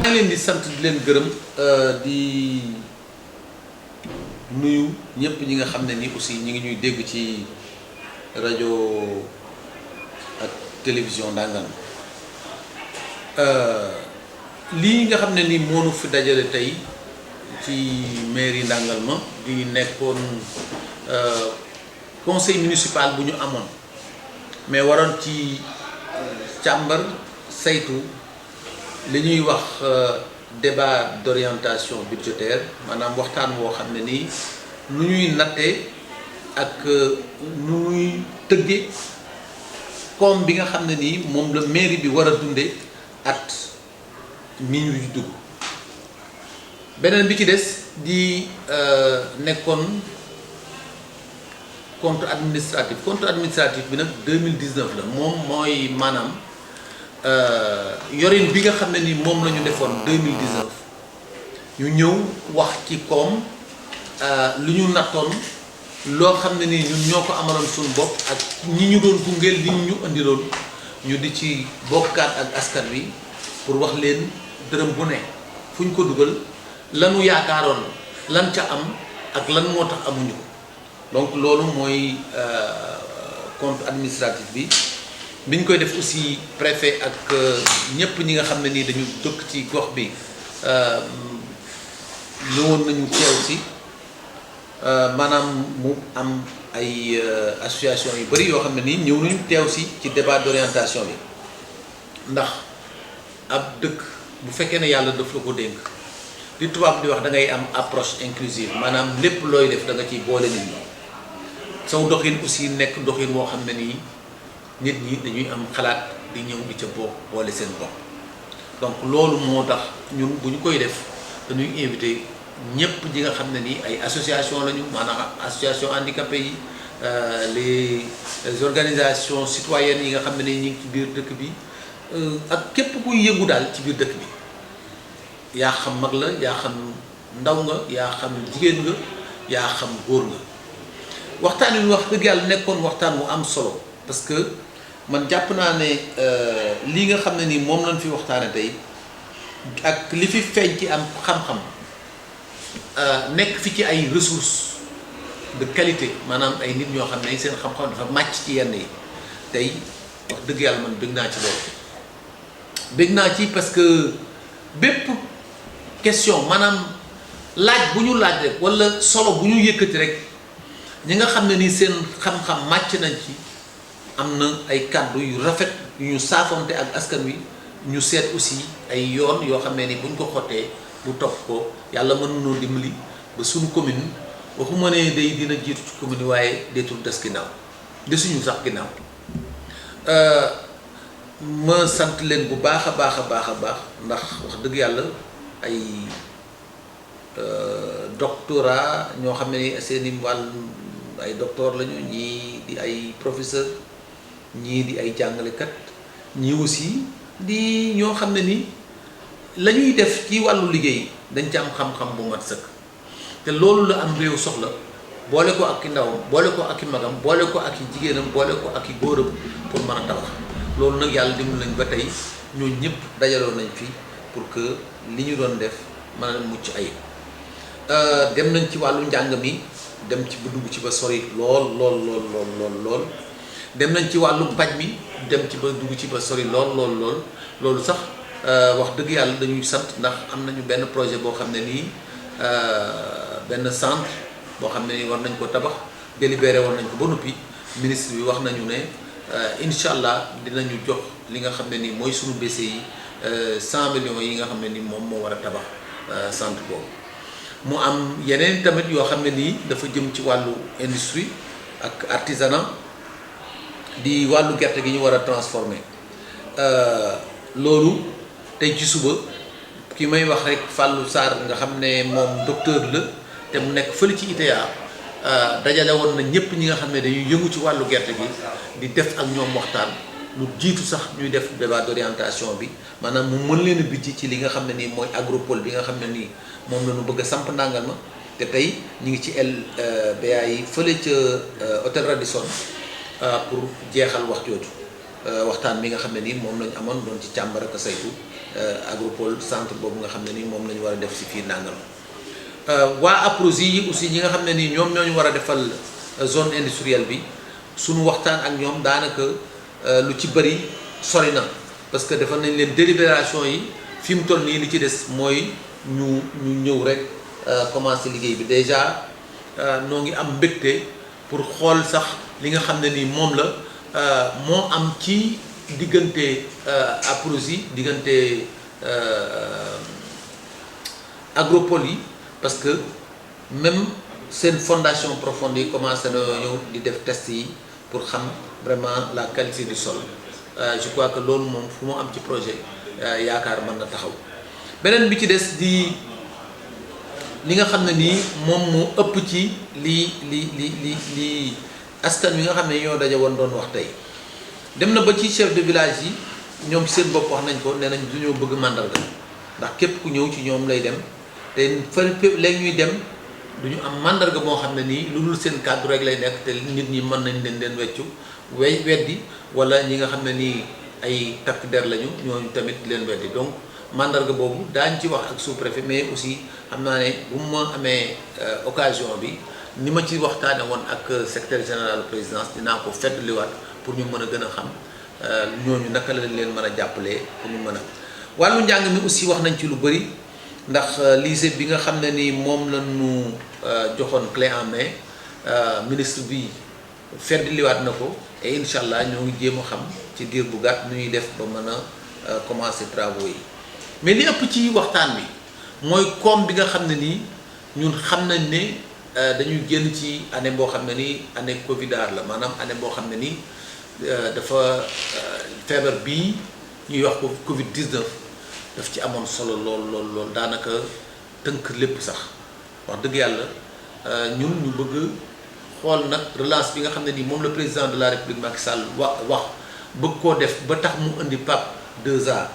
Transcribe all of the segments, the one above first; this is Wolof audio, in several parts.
ngi leen di sant di leen gërëm di nuyu ñëpp ñi nga xam ne ni aussi ñi ngi ñuy dégg ci rajo ak télévision Ndangaan lii nga xam ne ni moonu fi dajale tey ci mairie Ndangaan ma di nekkoon conseil municipal bu ñu amoon mais waroon ci càmbar saytu li ñuy wax débat d'orientation budgétaire maanaam waxtaan woo xam ne nii nu ñuy nattee ak nu ñuy tëggee koom bi nga xam ne nii moom la mairie bi war a dunde at mi ñu dugg. beneen bi ci des di nekkoon compte administratif bi nag 2019 la moom mooy maanaam yorin bi nga xam ne ni moom la ñu defoon 2019 ñu ñëw wax ci koom lu ñu nattoon loo xam ne ni ñun ñoo ko amaloon suñu bopp ak ñi ñu doon gungeel li ñu indiloon ñu di ci bokkaat ak askan wi pour wax leen dërëm bu ne fu ñu ko dugal lanu yaakaaroon lan ca am ak lan moo tax amuñu ko donc loolu mooy compte administratif bi biñ koy def aussi préfet ak ñëpp ñi nga xam ne nii dañu dëkk ci gox bi ñëwoon nañu teew si maanaam mu am ay association yu bari yoo xam ne nii ñëw nañu teew si ci débat d'orientation bi ndax ab dëkk bu fekkee ne yàlla daf la ko dénk li tubaab di wax da ngay am approche inclusive maanaam lépp looy def da nga ciy boole nit ñi saw doxin aussi nekk doxin moo xam ne nii nit ñi dañuy am xalaat di ñëw di ca boole seen bopp donc loolu moo tax ñun bu ñu koy def dañuy invité ñëpp ñi nga xam ne nii ay association lañu maanaam association handicapé yi les organisations citoyennes yi nga xam ne nii ñu ngi ci biir dëkk bi ak képp kuy yëngu daal ci biir dëkk bi yaa xam mag la yaa xam ndaw nga yaa xam jigéen nga yaa xam góor nga waxtaan wi wax dëgg yàlla nekkoon waxtaan wu am solo parce que man jàpp naa ne lii nga xam ne nii moom lañ fi waxtaane tey ak li fi feeñ ci am xam-xam nekk fi ci ay ressources de qualité maanaam ay nit ñoo xam ne seen xam-xam dafa màcc ci yenn yi tey wax dëgg yàlla man bëgg naa ci loolu bëgg naa ci parce que bépp question maanaam laaj bu ñu laaj rek walla solo bu ñu yëkkati rek ñi nga xam ne ni seen xam-xam màcc nañ ci am na ay kàddu yu rafet yu ñu saafonte ak askan wi ñu seet aussi ay yoon yoo xam ne ni buñ ko xottee bu topp ko yàlla mën nañoo dimbali ba suñu commune waxuma ne day dina jiitu ci commune waaye deetul des ginnaaw desuñu sax ginnaaw ma sant leen bu baax a baax a baax a baax ndax wax dëgg yàlla ay doctorat ñoo xam ne seeni wàll ay docteur lañu ñii di ay professeur ñii di ay jàngalekat ñii aussi di ñoo xam ne ni la ñuy def ci wàllu liggéey dañ ci am xam-xam bu mat sëkk te loolu la am réew soxla boole ko ak i ndawam boole ko ak i magam boole ko ak i jigéenam boole ko ak i góoram pour mën a tabax loolu nag yàlla dimbali nañ ba tey ñoo ñëpp dajaloo nañ fi pour que li ñu doon def mën a mucc ayib dem nañ ci wàllu njàng mi dem ci ba dugg ci ba sori lool dem nañ ci wàllu paj mi dem ci ba dugg ci ba sori loolu sax wax dëgg yàlla dañuy sant ndax am nañu benn projet boo xam ne nii benn centre boo xam ne nii war nañ ko tabax délibéré war nañ ko ba noppi ministre bi wax nañu ne incha allah dinañu jox li nga xam ne nii mooy suñu BCI 100 millions yi nga xam ne nii moom moo war a tabax centre boobu. mu am yeneen tamit yoo xam ne nii dafa jëm ci wàllu industrie ak artisanat di wàllu gerte gi ñu war a transformer loolu tey ci suba ki may wax rek Fallou Sarr nga xam ne moom docteur la te mu nekk fële ci ITA dajale woon na ñëpp ñi nga xam ne dañuy yëngu ci wàllu gerte gi di def ak ñoom waxtaan lu jiitu sax ñuy def débat d'orientation bi maanaam mu mën leen a bijji ci li nga xam ne nii mooy agropole bi nga xam ne nii moom la ñu bëgg a samp Ndangaan ma te tey ñu ngi ci LBA yi fële ca hôtel Radisson pour jeexal wax jooju waxtaan mi nga xam ne nii moom lañ amoon doon ci càmbar ak saytu agropole centre boobu nga xam ne nii moom la ñu war a def si fii Ndangal waa APROSI yi aussi ñi nga xam ne nii ñoom ñoo ñu war a defal zone industrielle bi suñu waxtaan ak ñoom daanaka lu ci bëri sori na parce que defal nañ leen délibération yi fi mu toll nii li ci des mooy ñu ñëw rek commencé liggéey bi déjà noo ngi am mbégte pour xool sax li nga xam ne nii moom la moo am ci diggante APROSI diggante agropole yi parce que même seen fondation profonde yi commencé na ñëw di def test yi pour xam vraiment la qualité du sol je crois que loolu moom fu mu am ci projet yaakaar mën na taxaw beneen bi ci des di li nga xam ne nii moom moo ëpp ci li askan wi nga xam ne ñoo daje woon doon wax tey dem na ba ci chef de village yi ñoom seen bopp wax nañ ko nee nañ du ñoo bëgg màndarga ndax képp ku ñëw ci ñoom lay dem te fa léegi ñuy dem du ñu am màndarga moo xam ne nii lu dul seen kàddu rek lay nekk te nit ñi mën nañ leen weccu weddi wala ñi nga xam ne nii ay takk der lañu ñooñu tamit leen weddi donc mandarga boobu daañ ci wax ak sous-préfet mais aussi xam naa ne bu ma amee occasion bi ni ma ci waxtaane woon ak secrétaire général présidence dinaa ko feddliwaat pour ñu mën a gën a xam ñooñu naka lañ leen mën a jàppalee pour ñu mën a wàllu njàng mi aussi wax nañ ci lu bëri ndax lycée bi nga xam ne ni moom la ñu joxoon clé en main ministre bi feddliwaat na ko et incha allah ñoo ngi jéem a xam ci diir bu gàtt nu ñuy def ba mën a commencer travaux yi mais li ëpp ci waxtaan bi mooy koom bi nga xam ne nii ñun xam nañ ne dañuy génn ci année boo xam ne nii année covidar la maanaam année boo xam ne nii dafa feebar bii ñuy wax ko Covid 19 daf ci amoon solo lool daanaka tënk lépp sax wax dëgg yàlla ñun ñu bëgg xool nag relance bi nga xam ne nii moom le président de la République Macky Sall wax bëgg koo def ba tax mu indi PAP 2A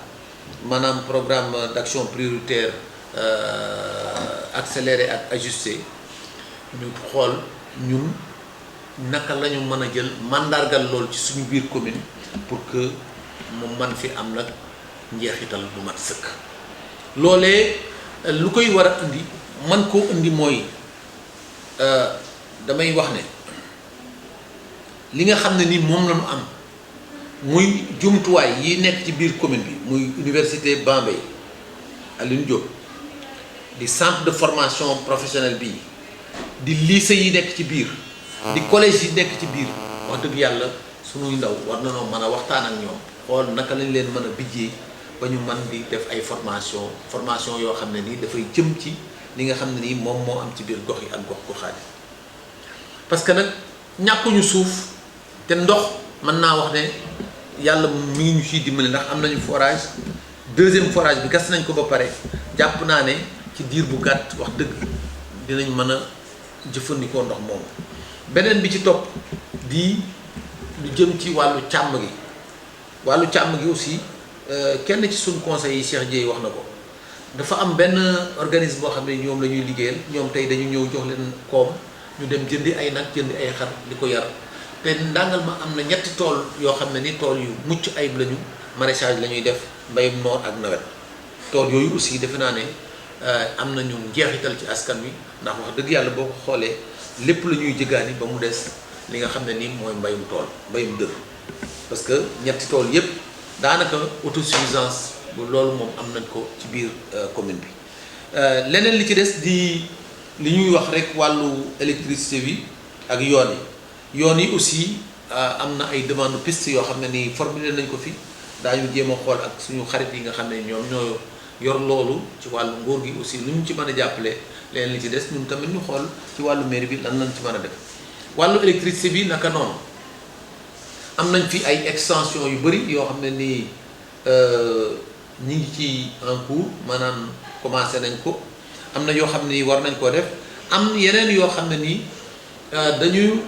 maanaam programme d'action prioritaire accéléré ak ajusté ñu xool ñun naka la ñu mën a jël mandargal lool ci suñu biir commune pour que mu man fi am nag njeexital bu mat sëkk loolee lu koy war a indi man koo indi mooy damay wax ne li nga xam ne ni moom la ñu am muy jumtuwaay yi nekk ci biir commune bi muy université Bambey Alioune Diop di centre de formation professionnelle bii di lycée yi nekk ci biir di collège yi nekk ci biir wax dëgg yàlla suñuy ndaw war na noo mën a waxtaan ak ñoom xool naka lañ leen mën a bijjee ba ñu mën di def ay formation yoo xam ne nii dafay jëm ci li nga xam ne nii moom moo am ci biir gox yi ak gox goxaat yi parce que nag ñàkkuñu suuf te ndox mën naa wax ne yàlla mi ngi ñu ciy dimbali ndax am nañu forage deuxième forage bi gas nañ ko ba pare jàpp naa ne ci diir bu gàtt wax dëgg dinañ mën a jëfandikoo ndox moomu beneen bi ci topp di lu jëm ci wàllu càmm gi aussi kenn ci suñ conseil yi Cheikh Dieye wax na ko dafa am benn organisme boo xam ne ñoom la ñuy liggéeyal ñoom tey dañu ñëw jox leen koom ñu dem jëndi ay nag jëndi ay xar di ko yar te Ndangal ma am na ñetti tool yoo xam ne ni tool yu mucc ayib lañu maraîchage la ñuy def mbayum noor ak nawet tool yooyu aussi defe naa ne am nañu njeexital ci askan wi ndax wax dëgg yàlla boo ko xoolee lépp la ñuy jëgaani ba mu des li nga xam ne ni mooy mbayum tool mbayum dër parce que ñetti tool yépp daanaka autosuffisance bu loolu moom am nañ ko ci biir commune bi leneen li ci des di li ñuy wax rek wàllu électricité bi ak yoon yi aussi am na ay demande piste yoo xam ne ni formulé nañ ko fi daañu jéem a xool ak suñu xarit yi nga xam ne ñoom ñoo yor loolu ci wàllu nguur gi aussi lu ñu ci mën a jàppale leneen li ci des ñun tamit ñu xool ci wàllu mairie bi lan lañ ci mën a def wàllu électricité bi naka noonu am nañ fi ay extension yu bëri yoo xam ne nii ñi ngi ci en cours maanaam commencé nañ ko am na yoo xam ne nii war nañ koo def am yeneen yoo xam ne nii dañuy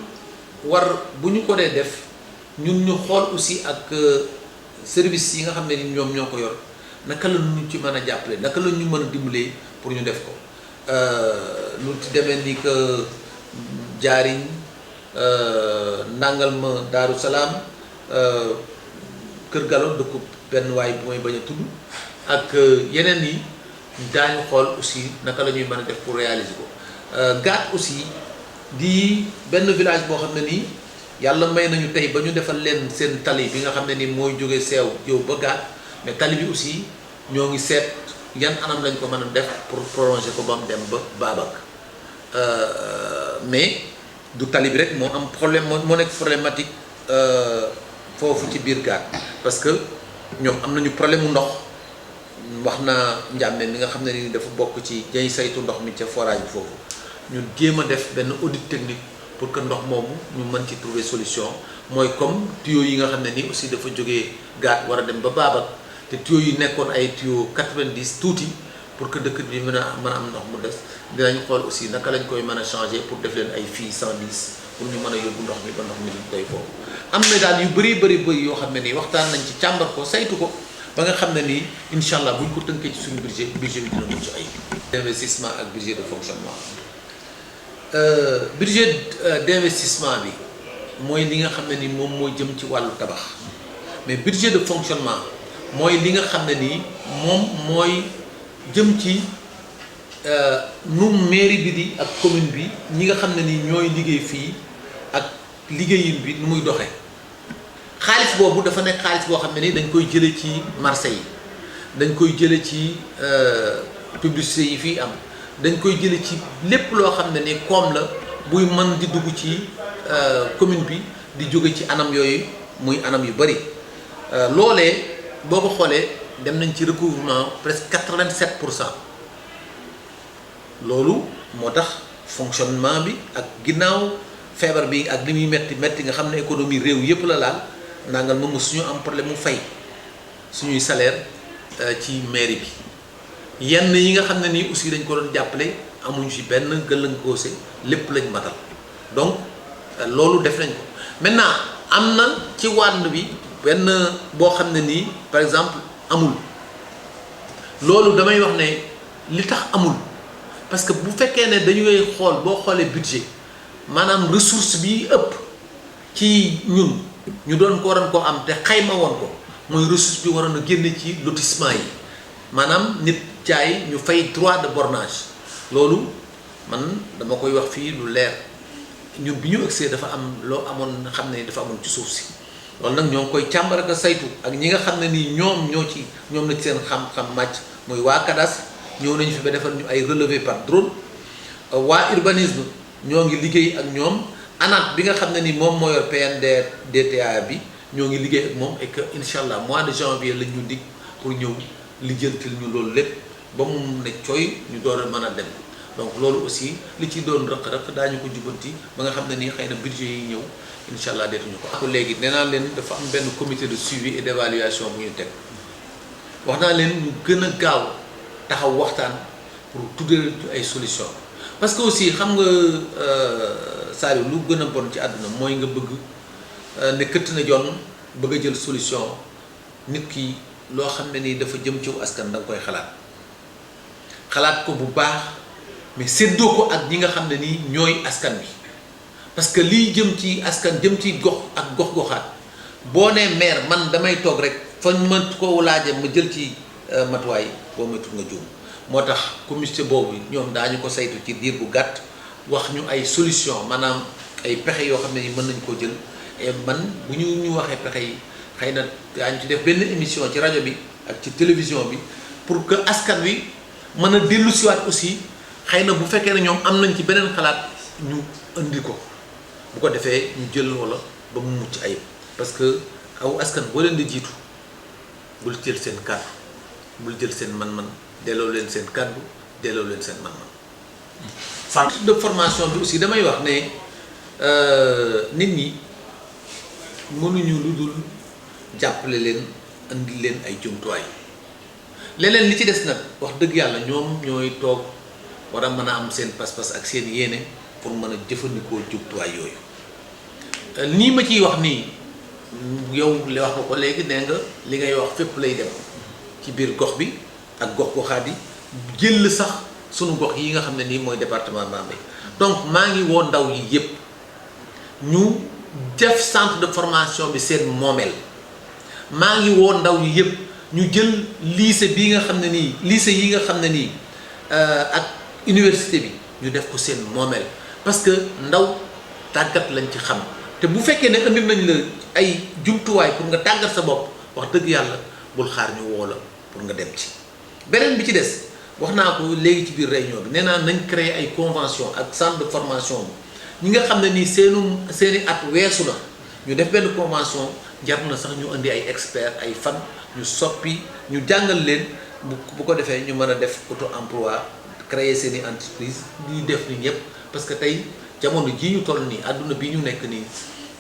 war bu ñu ko dee def ñun ñu xool aussi ak service yi nga xam ne ni ñoom ñoo ko yor naka la ñu ci mën a jàppale naka la ñu mën a dimbalee pour ñu def ko lu ci demee ni que Jaariñ Ndangal ma Daaru Salaam Kër Gallo dëkku benn waay bu may bañ a tudd ak yeneen yi daañu xool aussi naka la ñuy mën a def pour réaliser ko Gaat aussi di benn village boo xam ne nii yàlla may nañu tey ba ñu defal leen seen tali bi nga xam ne ni mooy jóge Seew yow ba Gaat mais tali bi aussi ñoo ngi seet yan anam lañ ko mën a def pour prolonger ko ba mu dem ba Babak mais du tali bi rek moo am problème moo nekk problématique foofu ci biir Gaat parce que ñoom am nañu problème mu ndox wax naa Ndiamé mi nga xam ne ni dafa bokk ci ñay saytu ndox mi ca forage bi foofu ñu jéem a def benn audit technique pour que ndox moomu ñu mën ci trouver solution mooy comme tuyaux yi nga xam ne ni aussi dafa jógee Gaat war a dem ba Babak te tuyaux yi nekkoon ay tuyaux 90 tuuti pour que dëkk bi mën a am ndox mu des dinañ xool aussi naka lañ koy mën a changer pour def leen ay filles 110 pour ñu mën a yóbbu ndox mi ba ndox mi doy foofu. am na daal yu bëri yoo xam ne nii waxtaan nañ ci càmbar ko saytu ko ba nga xam ne nii incha allah buñ ko tënkee ci suñu budget bi dina mucc ay investissement ak budget de fonctionnement budget d'investissement bi mooy li nga xam ne ni moom mooy jëm ci wàllu tabax mais budget de fonctionnement mooy li nga xam ne nii moom mooy jëm ci nu mairie bi di ak commune bi ñi nga xam ne ni ñooy liggéey fii ak liggéeyin bi nu muy doxee xaalis boobu dafa nekk xaalis boo xam ne ni dañ koy jële ci marché yi dañ koy jële ci publicité yi fii am dañ koy jële ci lépp loo xam ne ni koom la buy mën di dugg ci commune bi di jóge ci anam yooyu muy anam yu bari loolee boo ko xoolee dem nañ ci recouvrement presque 87%. loolu moo tax fonctionnement bi ak ginnaaw feebar bi ak li muy metti nga xam ne économie réew yëpp la laal nangal moom suñu am problème mu fay suñuy salaire ci mairie bi yenn yi nga xam ne nii aussi dañ ko doon jàppale amuñu ci benn gëllankoose lépp lañ matal donc loolu def nañ ko maintenant am na ci wàll bi benn boo xam ne nii par exemple amul loolu damay wax ne li tax amul parce que bu fekkee ne dañuy xool boo xoolee budget maanaam ressource bi ëpp ci ñun ñu doon ko waroon koo am te xayma woon ko mooy ressource bi waroon a génne ci lotissement yi maanaam nit jaay ñu fay droit de bornage loolu man dama koy wax fii lu leer ñun bi ñu ëgsee dafa am loo amoon xam ne dafa amoon ci suuf si loolu nag ñoo ngi koy càmbar ak saytu ak ñi nga xam ne nii ñoom na ci seen xam-xam màcc muy waa CADAS ñëw nañu fi ba defal ñu ay relevé par drone waa urbanisme ñoo ngi liggéey ak ñoom ANAT bi nga xam ne ni moom moo yor PNDR DTA bi ñoo ngi liggéey ak moom et que incha allah mois de janvier la ñu dig pour ñëw lijjantil ñu loolu lépp ba mu ne cooy ñu door a mën a dem donc loolu aussi li ci doon rëq-rëq daañu ko jubanti ba nga xam ne nii xëy na budget yi ñëw incha allah deetuñu ko. léegi nee naa leen dafa am benn comité de suivi et d'évaluation bu ñu teg wax naa leen ñu gën a gaaw taxaw waxtaan pour tuddee ay solution parce que aussi xam nga Saliou lu gën a bon ci àdduna mooy nga bëgg ne këtt na jon bëgg a jël solution nit ki loo xam ne nii dafa jëm ci askan da nga koy xalaat ko bu baax mais séddoo ko ak ñi nga xam ne nii ñooy askan bi parce que lii jëm ci askan jëm ci gox ak gox-goxaat boo nee maire man damay toog rek fañ ma ko laaje ma jël ci matuwaay boo moytuwul nga juum moo tax comité boobu ñoom daañu ko saytu ci diir bu gàtt wax ñu ay solution maanaam ay pexe yoo xam ne ni mën nañu koo jël et man bu ñu waxee pexe yi xëy na daañu ci def benn émission ci rajo bi ak ci télévision bi pour que askan wi mën a dellu siwaat aussi xëy na bu fekkee ne ñoom am nañ ci beneen xalaat ñu indi ko bu ko defee ñu jël wala ba mu mucc ayib parce que aw askan boo leen di jiitu bul jël seen kàddu bul jël seen man-man delloo leen seen kàddu delloo leen seen man-man. centre de formation bi aussi damay wax ne nit ñi mënuñu lu dul jàppale leen andi leen ay jumtuwaay leneen li ci des nag wax dëgg yàlla ñoom ñooy toog war a mën a am seen pas-pas ak seen yéene pour mën a jëfandikoo jumtuwaay yooyu nii ma ciy wax nii yow li wax nga ko léegi nee nga li ngay wax fépp lay dem ci biir gox bi ak gox-goxaat yi jël sax sunu gox yi nga xam ne nii mooy département Bambey donc maa ngi woo ndaw yi yépp ñu def centre de formation bi seen moomeel maa ngi woo ndaw ñi yëpp ñu jël lycée bii nga xam ne nii lycée yi nga xam ne nii ak université bi ñu def ko seen moomeel parce que ndaw tàggat lañ ci xam te bu fekkee ne indi nañ la ay jumtuwaay pour nga tàggat sa bopp wax dëgg yàlla bul xaar ñu woo la pour nga dem ci. beneen bi ci des wax naa ko léegi ci biir réunion bi nee naa nañ créer ay convention ak centre de formation ñi nga xam ne nii seeni at weesu na ñu def benn convention jar na sax ñu indi ay experts ay fan ñu soppi ñu jàngal leen bu ko defee ñu mën a def auto emploi créer seeni entreprise di def ni ñëpp parce que tey jamono jii ñu toll nii àdduna bi ñu nekk nii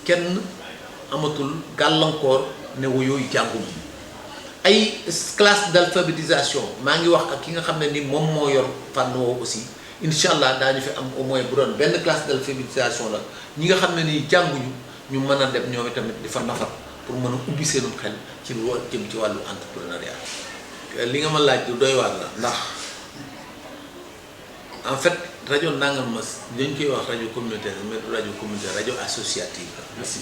kenn amatul gàllankoor ne wu yooyu jànguma ay classe d'alphabétisation maa ngi wax ak ki nga xam ne ni moom moo yor fànn woowu aussi incha allah daañu fi am au moins bu doon benn classe d'alphabétisation la ñi nga xam ne nii jànguñu ñu mën a dem ñoom tamit di fa nafar pour mën a ubbi seenum xel ci lu jëm ci wàllu entrepreneuriat. li nga ma laaj du doy waar la ndax en fait rajo Ndangal Mas dañ koy wax rajo communautaire mais du rajo communautaire rajo associative la aussi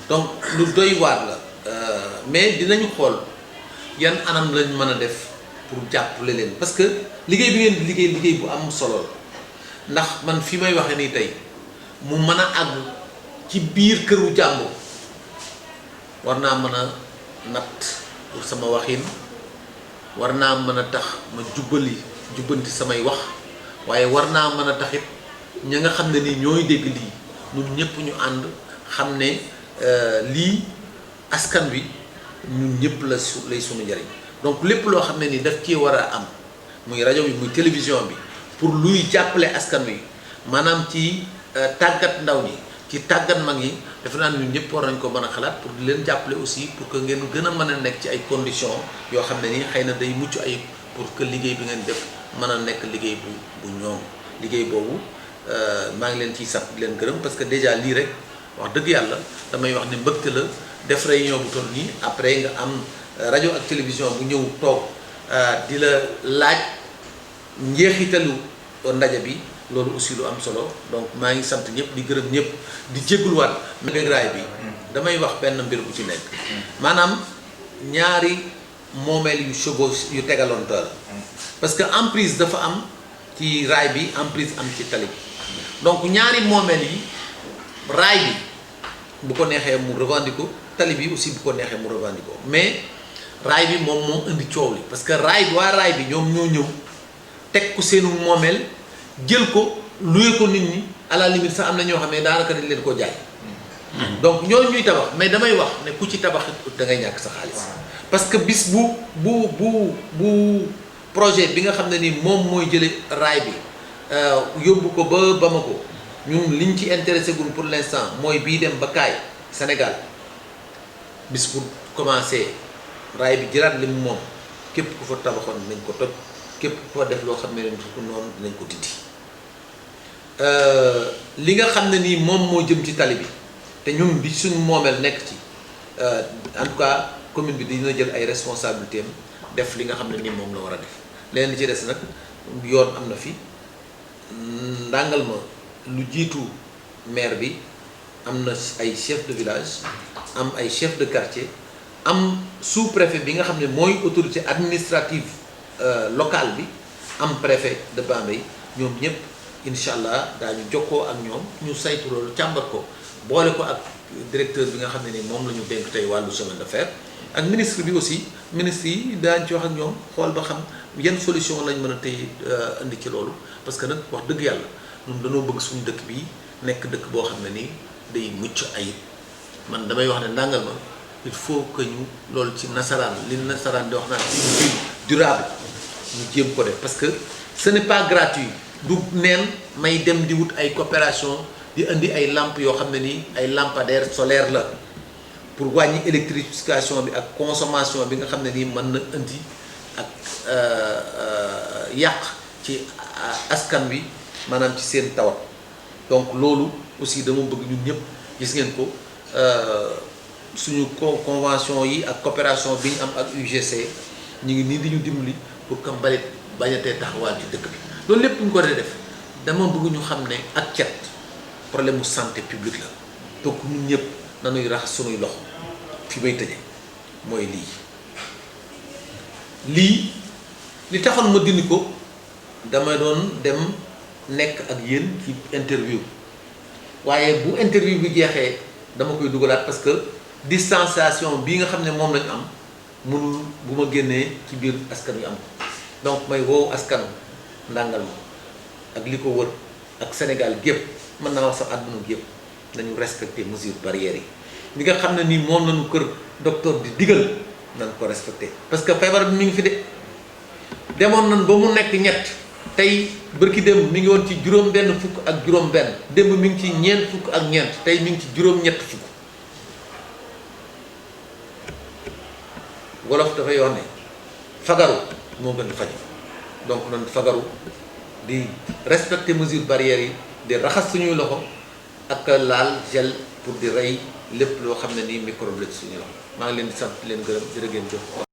donc lu doy waar la mais dinañu xool yan anam lañ mën a def pour jàppale leen parce que liggéey bi ngeen di liggéey bu am solo la ndax man fi may waxee nii tey mu mën a àgg ci biir këru jàmbur war naa mën a natt pour sama waxin war naa mën a tax ma jubbanti samay wax waaye war naa mën a taxit ña nga xam ne ni ñooy dégg lii ñun ñëpp ñu ànd xam ne lii askan wi ñun ñëpp lay sunu njariñ donc lépp loo xam ne ni daf ci war a am muy rajo bi muy télévision bi pour luy jàppale askan wi maanaam ci tàggat ndaw ñi ci tàggat mag ñi defe naa ñun ñëpp war nañ ko mën a xalaat pour di leen jàppale aussi pour que ngeen gën a mën a nekk ci ay conditions yoo xam ne ni xëy na day mucc ayib pour que liggéey bi ngeen def mën a nekk liggéey bu ñoom liggéey boobu maa ngi leen ciy sant di leen gërëm parce que déjà lii rek wax dëgg yàlla damay wax ne mbëgte la def réunion bu toll nii après nga am rajo ak télévision bu ñëw toog di la laaj njeexitalu ndaje bi loolu aussi lu am solo donc maa ngi sant ñëpp di gërëm ñëpp di jégaluwaat. mbéy raay bi damay wax benn mbir bu ci nekk maanaam ñaari moomeel yu chevauche yu tegaloonte la parce que emprise dafa am ci raay bi emprise am ci tali bi donc ñaari moomeel yi raay bi bu ko neexee mu revendiquer tali bi aussi bu ko neexee mu revendiquer mais raay bi moom moo indi coow li parce que waa raay bi ñoom ñoo ñëw teg ko seenu moomeel jël ko luye ko nit ñi à la limite sax am na ñoo xam ne daanaka dañ leen ko jaay donc ñooñu ñuy tabax mais damay wax ne ku ci tabax da ngay ñàkk sa xaalis parce que bis bu projet bi nga xam ne ni moom mooy jële raay bi yóbbu ko ba Bamako ñun liñ ci intéressé gun pour l'instant mooy bii dem ba Kaay Sénégal bis bu commencé raay bi jëlaat li mu moom képp ku fa tabaxoon nañ ko toj képp ku fa def loo xam ne noonu dinañ ko dindi li nga xam ne nii moom moo jëm ci tali bi te ñun bi suñu moomeel nekk ci en tout cas commune bi dina jël ay responsabilités def li nga xam ne nii moom la war a def leneen li ci des nag yoon am na fi ndàngal ma lu jiitu maire bi am na ay chef de village am ay chef de quartier am sous-préfet bi nga xam ne mooy autorité administrative locale bi am préfet de Bambey ñoom ñëpp incha allah daañu jokkoo ak ñoom ñu saytu loolu càmbar ko boole ko ak directeur bi nga xam ne ni moom la ñu dénk tey wàllu chemin de fer ak ministre bi aussi ministre yi daañu ci wax ak ñoom xool ba xam yan solution lañ mën a tey indi ci loolu parce que nag wax dëgg yàlla ñun dañoo bëgg suñu dëkk bi nekk dëkk boo xam ne nii day mucc ayib man damay wax ne ndàngal ma il faut que ñu loolu ci nasaraan li nasaraan di wax naan une ville durable ñu jéem ko def parce que ce n'est pas gratuit du neen may dem di wut ay coopération di indi ay lampes yoo xam ne nii ay lampadaires solaires la pour wàññi électrification bi ak consommation bi nga xam ne nii mën na indi ak yàq ci askan wi maanaam ci seen tawat donc loolu aussi dama bëgg ñun ñëpp gis ngeen ko suñu convention yi ak coopération bi ñu am ak UGC ñu ngi nii di ñu dimbali pour que mbalit bañatee taxawaal ci dëkk bi loolu lépp ñu ko dee def dama bëgg ñu xam ne ak cet problème mu santé publique la donc ñun ñëpp nañuy raxas suñuy loxo fi may tëje mooy lii li taxoon ma dindi ko dama doon dem nekk ak yéen ci interview waaye bu interview bi jeexee dama koy dugalaat parce que distanciation bii nga xam ne moom lañu am mënul bu ma génnee ci biir askan wi am ko donc may woow askanu ndàngal ma ak li ko wër ak Sénégal gépp mën naa wax sax àdduna gépp nañu respecter mesures barrières yi li nga xam ne nii moom lañu kër docteur di digal nañ ko respecter parce que feebar bi mi ngi fi de demoon nañ ba mu nekk ñett tey bërki démb mi ngi woon ci juróom-benn fukk ak juróom-benn démb mi ngi ci ñeent fukk ak ñeent tey mi ngi ci juróom-ñett fukk wolof dafay wax ne fagaru moo gën di faju donc nañ fagaru di respecter mesures barrières yi di raxas suñuy loxo ak laal gel pour di rey lépp loo xam ne nii microbe la ci suñuy loxo maa ngi leen di sant leen gërëm jërë ngeen jëf